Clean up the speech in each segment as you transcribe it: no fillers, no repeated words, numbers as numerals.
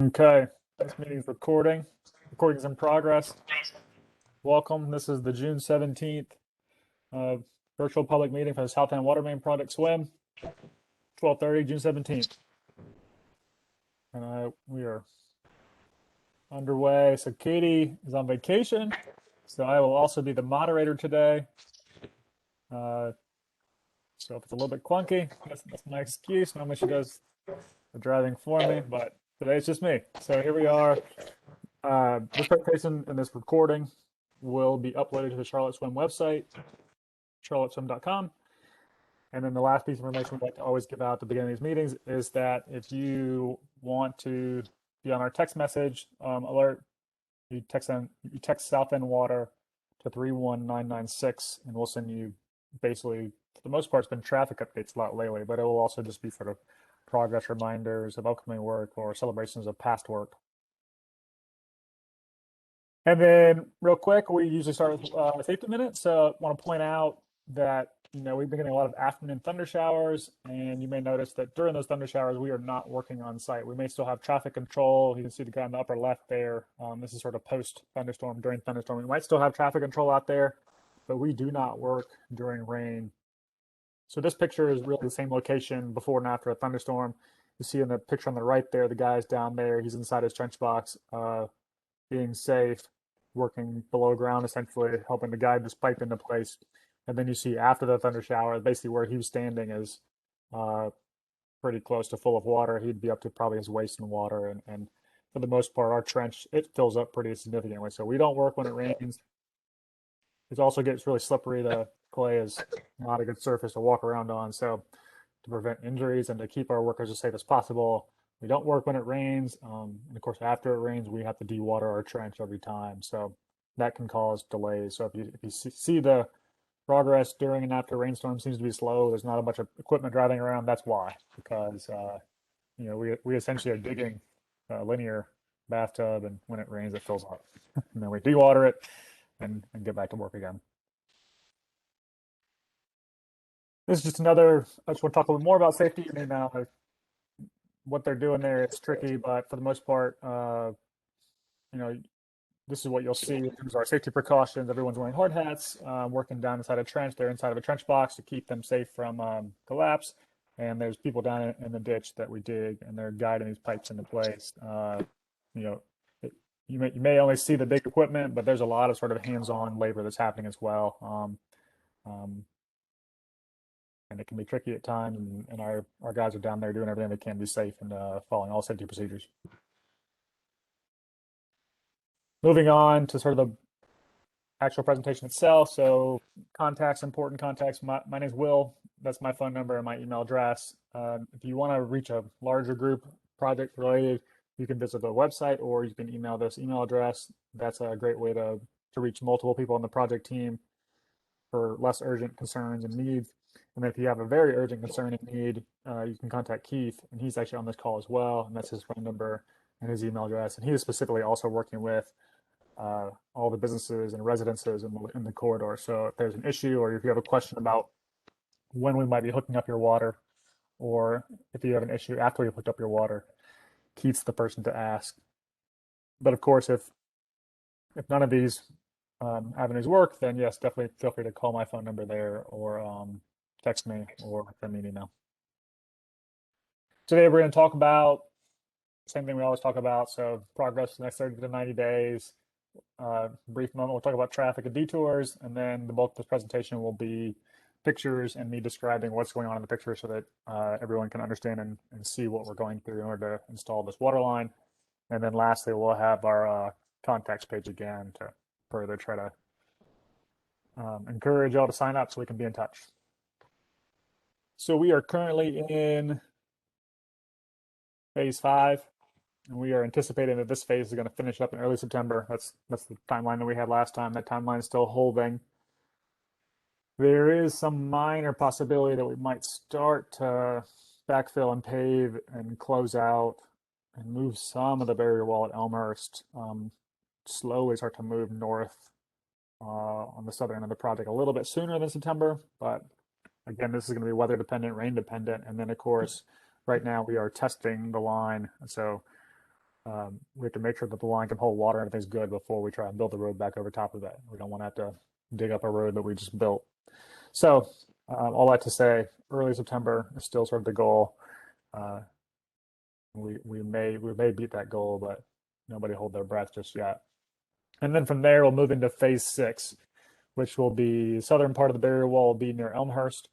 Okay, this meeting's recording. Recording's in progress. Welcome. This is the June 17th uh, virtual public meeting for the South End Water Main Project SWIM, 12:30, June 17th. And we are underway. So Katie is on vacation, so I will also be the moderator today. So if it's a little bit clunky, that's my excuse. Normally she does the driving for me, but today it's just me. So here we are. This presentation and this recording will be uploaded to the Charlotte Swim website, charlotteswim.com. And then the last piece of information we'd like to always give out at the beginning of these meetings is that if you want to be on our text message alert, you text South End Water to 31996, and we'll send you basically, for the most part, it's been traffic updates a lot lately, but it will also just be sort of progress reminders of upcoming work or celebrations of past work. And then real quick, we usually start with a safety minute. So I want to point out that, we've been getting a lot of afternoon thunder showers, and you may notice that during those thunder showers, we are not working on site. We may still have traffic control. You can see the guy in the upper left there. This is sort of post thunderstorm, during thunderstorm. We might still have traffic control out there, but we do not work during rain. So this picture is really the same location before and after a thunderstorm. You see in the picture on the right there, the guy's down there. He's inside his trench box, being safe, working below ground, essentially helping to guide this pipe into place. And then you see after the thunder shower, basically where he was standing is pretty close to full of water. He'd be up to probably his waist in water. And for the most part, our trench, it fills up pretty significantly. So we don't work when it rains. It also gets really slippery. The clay is not a good surface to walk around on. So to prevent injuries and to keep our workers as safe as possible, we don't work when it rains. And of course, after it rains, we have to dewater our trench every time. So that can cause delays. So if you see the progress during and after rainstorm seems to be slow, there's not a bunch of equipment driving around, that's why. Because, we essentially are digging a linear bathtub, and when it rains, it fills up. And then we dewater it and get back to work again. This is just another, I just want to talk a little more about safety. I mean, what they're doing there is tricky, but for the most part, this is what you'll see in terms of our safety precautions. Everyone's wearing hard hats, working down inside a trench. They're inside of a trench box to keep them safe from collapse. And there's people down in the ditch that we dig, and they're guiding these pipes into place. You may only see the big equipment, but there's a lot of sort of hands-on labor that's happening as well. And it can be tricky at times, and our guys are down there doing everything they can to be safe and following all safety procedures. Moving on to sort of the actual presentation itself. So contacts, important contacts. My name is Will. That's my phone number and my email address. If you want to reach a larger group project related, you can visit the website or you can email this email address. That's a great way to reach multiple people on the project team for less urgent concerns and needs. And then if you have a very urgent concern and need, you can contact Keith, and he's actually on this call as well. And that's his phone number and his email address. And he is specifically also working with all the businesses and residences in the corridor. So if there's an issue, or if you have a question about when we might be hooking up your water, or if you have an issue after you've hooked up your water, Keith's the person to ask. But of course, if none of these avenues work, then yes, definitely feel free to call my phone number there, or text me, or send me an email. Today we're going to talk about the same thing we always talk about. So progress the next 30 to 90 days. Brief moment, we'll talk about traffic and detours, and then the bulk of this presentation will be pictures and me describing what's going on in the picture so that everyone can understand and see what we're going through in order to install this water line. And then lastly, we'll have our contacts page again to further try to encourage y'all to sign up so we can be in touch. So we are currently in phase 5. And we are anticipating that this phase is going to finish up in early September. That's the timeline that we had last time. That timeline is still holding. There is some minor possibility that we might start to backfill and pave and close out and move some of the barrier wall at Elmhurst. Slowly start to move north on the southern end of the project a little bit sooner than September. But again, this is going to be weather dependent, rain dependent. And then of course, right now we are testing the line. So We have to make sure that the line can hold water and everything's good before we try and build the road back over top of it. We don't want to have to dig up a road that we just built. So all that to say, early September is still sort of the goal. Uh, we may beat that goal, but nobody hold their breath just yet. And then from there, we'll move into phase 6, which will be the southern part of the barrier wall will be near Elmhurst,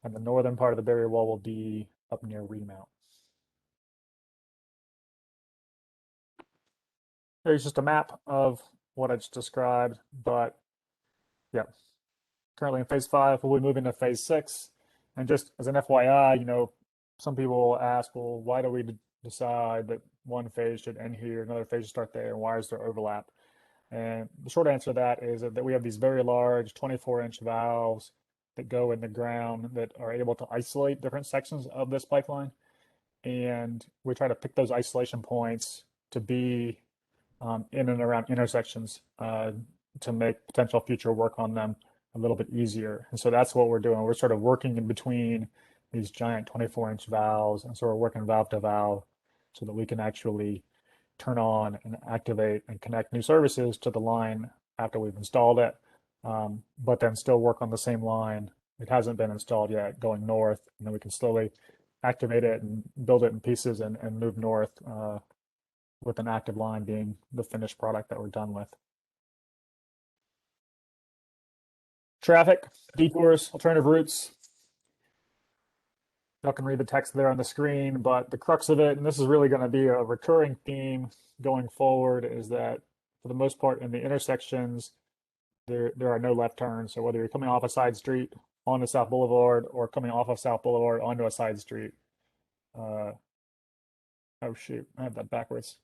and the northern part of the barrier wall will be up near Remount. There's just a map of what I just described, but yeah, currently in phase 5, we'll be moving to phase 6. And just as an FYI, some people will ask, well, why do we decide that one phase should end here, another phase should start there, and why is there overlap? And the short answer to that is that we have these very large 24-inch valves that go in the ground that are able to isolate different sections of this pipeline. And we try to pick those isolation points to be in and around intersections to make potential future work on them a little bit easier. And so that's what we're doing. We're sort of working in between these giant 24-inch valves, and so we're working valve to valve so that we can actually turn on and activate and connect new services to the line after we've installed it, but then still work on the same line. It hasn't been installed yet going north, and then we can slowly activate it and build it in pieces and move north with an active line being the finished product that we're done with. Traffic, detours, alternative routes. Y'all can read the text there on the screen, but the crux of it, and this is really going to be a recurring theme going forward, is that for the most part in the intersections, there are no left turns. So whether you're coming off a side street onto South Boulevard or coming off of South Boulevard onto a side street. Oh shoot, I have that backwards.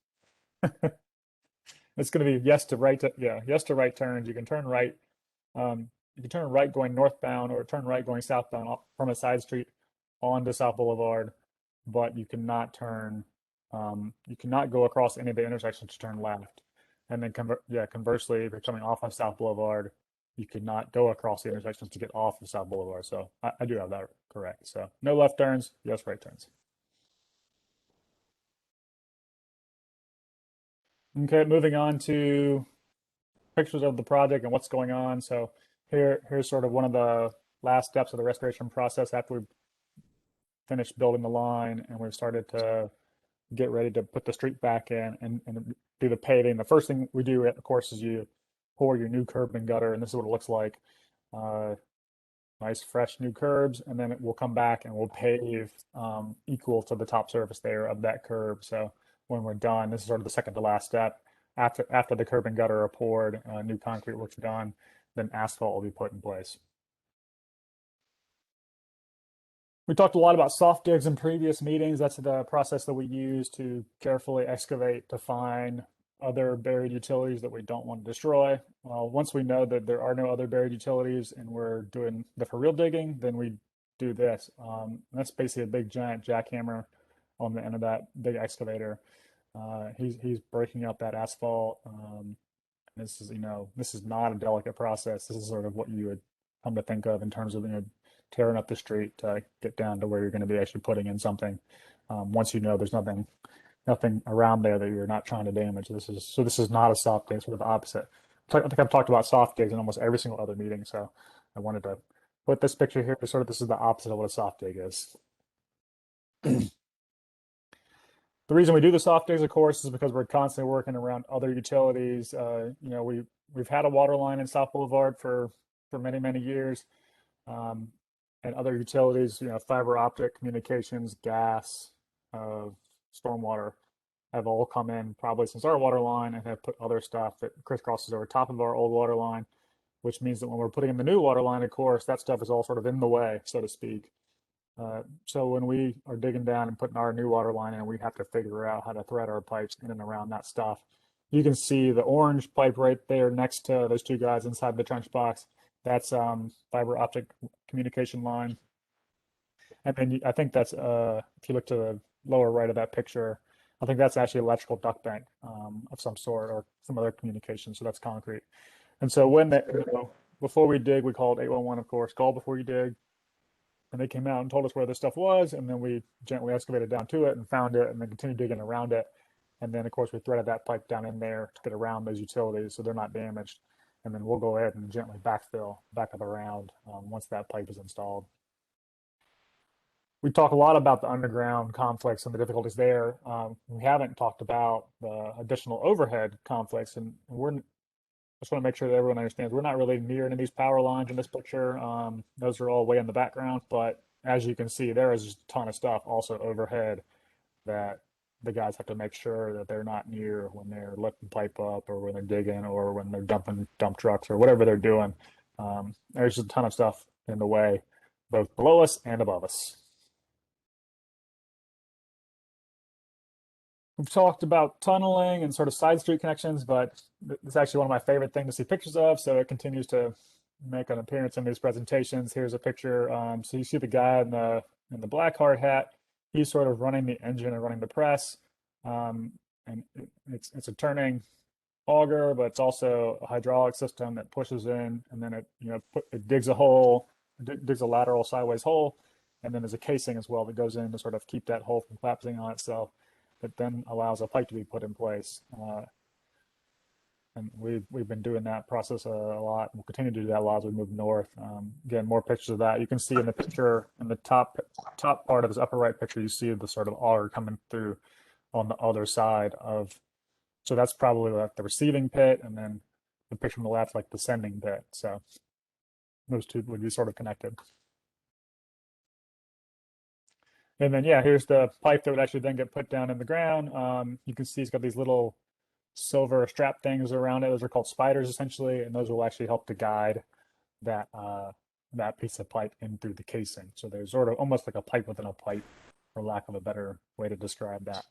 It's going to be yes to right turns. You can turn right. You can turn right going northbound or turn right going southbound from a side street onto South Boulevard, but you cannot turn. You cannot go across any of the intersections to turn left. And then conversely, if you're coming off of South Boulevard, you could not go across the intersections to get off of South Boulevard. So I do have that correct. So no left turns, yes right turns. Okay, moving on to pictures of the project and what's going on. So here's sort of one of the last steps of the restoration process after we've finished building the line and we've started to get ready to put the street back in and do the paving. The first thing we do, of course, is you pour your new curb and gutter, and this is what it looks like. Nice fresh new curbs, and then it will come back and we'll pave equal to the top surface there of that curb. So when we're done, this is sort of the second to last step. After the curb and gutter are poured, new concrete work's done, then asphalt will be put in place. We talked a lot about soft digs in previous meetings. That's the process that we use to carefully excavate to find other buried utilities that we don't want to destroy. Once we know that there are no other buried utilities and we're doing the for real digging, then we do this. That's basically a big giant jackhammer on the end of that big excavator. He's breaking up that asphalt. This is not a delicate process. This is sort of what you would come to think of in terms of tearing up the street to get down to where you're going to be actually putting in something. Once you know there's nothing around there that you're not trying to damage. This is not a soft dig, sort of the opposite. I think I've talked about soft digs in almost every single other meeting, so I wanted to put this picture here. This is the opposite of what a soft dig is. The reason we do the soft digs, of course, is because we're constantly working around other utilities. We've had a water line in South Boulevard for many years, and other utilities, fiber optic communications, gas, stormwater have all come in probably since our water line and have put other stuff that crisscrosses over top of our old water line, which means that when we're putting in the new water line, of course, that stuff is all sort of in the way, so to speak. So when we are digging down and putting our new water line in, we have to figure out how to thread our pipes in and around that stuff. You can see the orange pipe right there next to those two guys inside the trench box. That's fiber optic communication line. And then I think that's, if you look to the lower right of that picture, I think that's actually electrical duct bank of some sort or some other communication. So that's concrete. And so before we dig, we called 811, of course, call before you dig. And they came out and told us where this stuff was. And then we gently excavated down to it and found it and then continued digging around it. And then, of course, we threaded that pipe down in there to get around those utilities so they're not damaged. And then we'll go ahead and gently backfill back up around once that pipe is installed. We talk a lot about the underground conflicts and the difficulties there. We haven't talked about the additional overhead conflicts, and we're just want to make sure that everyone understands we're not really near any of these power lines in this picture. Those are all way in the background, but as you can see, there is just a ton of stuff also overhead that the guys have to make sure that they're not near when they're lifting pipe up or when they're digging or when they're dumping dump trucks or whatever they're doing. There's just a ton of stuff in the way, both below us and above us. We've talked about tunneling and sort of side street connections, but it's actually one of my favorite things to see pictures of. So it continues to make an appearance in these presentations. Here's a picture. So you see the guy in the black hard hat. He's sort of running the engine and running the press. And it's a turning auger, but it's also a hydraulic system that pushes in, and then it digs a hole, digs a lateral sideways hole, and then there's a casing as well that goes in to sort of keep that hole from collapsing on itself. That then allows a pipe to be put in place. And we've been doing that process a lot. We'll continue to do that a lot as we move north. Again, more pictures of that. You can see in the picture, in the top part of this upper right picture, you see the sort of auger coming through on the other side of, so that's probably like the receiving pit, and then the picture on the left, like the sending pit. So those two would be sort of connected. And then, yeah, here's the pipe that would actually then get put down in the ground. You can see it's got these little silver strap things around it. Those are called spiders, essentially, and those will actually help to guide that that piece of pipe in through the casing. So there's sort of almost like a pipe within a pipe, for lack of a better way to describe that.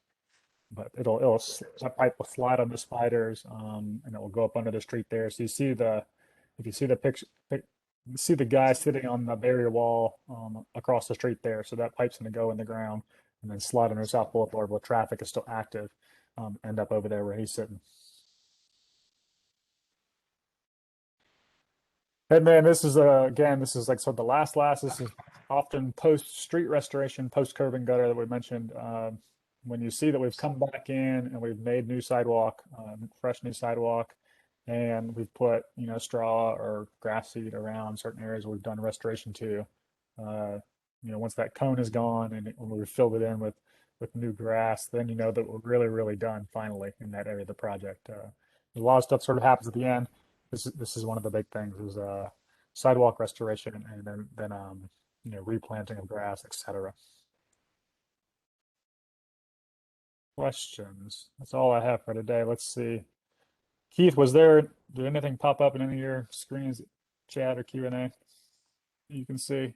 But that pipe will slide on the spiders, and it will go up under the street there. So you see if you see the picture, you see the guy sitting on the barrier wall across the street there. So that pipe's going to go in the ground and then slide under South Boulevard where traffic is still active, end up over there where he's sitting. And then this is again, this is like sort of the last. This is often post street restoration, post curb and gutter that we mentioned. When you see that we've come back in and we've made new sidewalk, fresh new sidewalk, and we've put straw or grass seed around certain areas we've done restoration to. Once that cone is gone and when we've filled it in with new grass, then you know that we're really done finally in that area of the project. A lot of stuff sort of happens at the end. This is one of the big things is sidewalk restoration and then replanting of grass, etc. Questions. That's all I have for today. Let's see. Keith, did anything pop up in any of your screens, chat or Q&A you can see?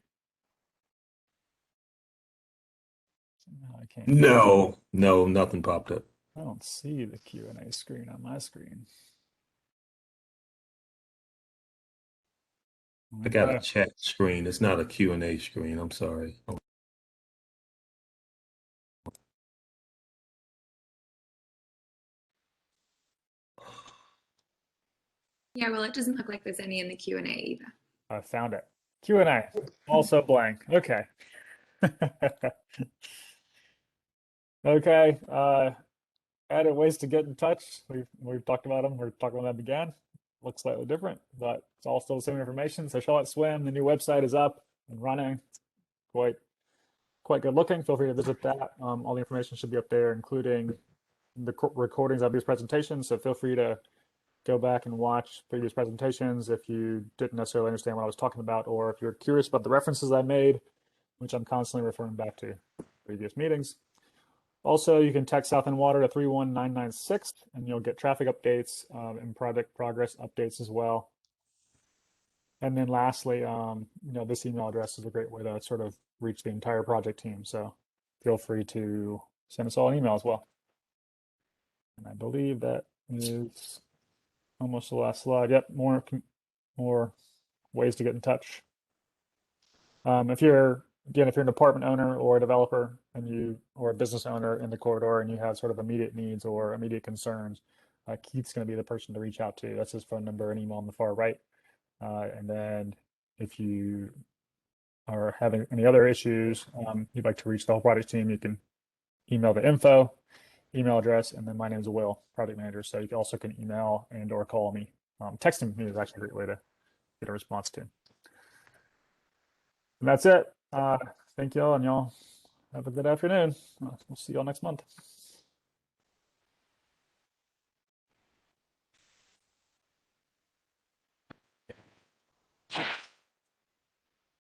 No, I can't. No, no, nothing popped up. I don't see the Q&A screen on my screen. I got a Okay. chat screen. It's not a Q&A screen. I'm sorry. Yeah, well, it doesn't look like there's any in the Q&A either. I found it. Q&A, also blank. Okay. Okay. Added ways to get in touch. We've talked about them. We're talking about them again. Looks slightly different, but it's all still the same information. So Charlotte Swim, the new website is up and running. Quite good looking. Feel free to visit that. All the information should be up there, including the recordings of these presentations. So feel free to go back and watch previous presentations if you didn't necessarily understand what I was talking about, or if you're curious about the references I made, which I'm constantly referring back to previous meetings. Also, you can text South End Water to 31996, and you'll get traffic updates and project progress updates as well. And then lastly, this email address is a great way to sort of reach the entire project team. So feel free to send us all an email as well. And I believe that is almost the last slide. Yep, more ways to get in touch. If you're an apartment owner or a developer or a business owner in the corridor and you have sort of immediate needs or immediate concerns, Keith's going to be the person to reach out to. That's his phone number and email on the far right. And then if you are having any other issues, you'd like to reach the whole project team, you can email the info email address, and then my name is Will, project manager. So you also can email and or call me. Texting me is actually a great way to get a response to. And that's it. Thank y'all, and y'all have a good afternoon. We'll see y'all next month.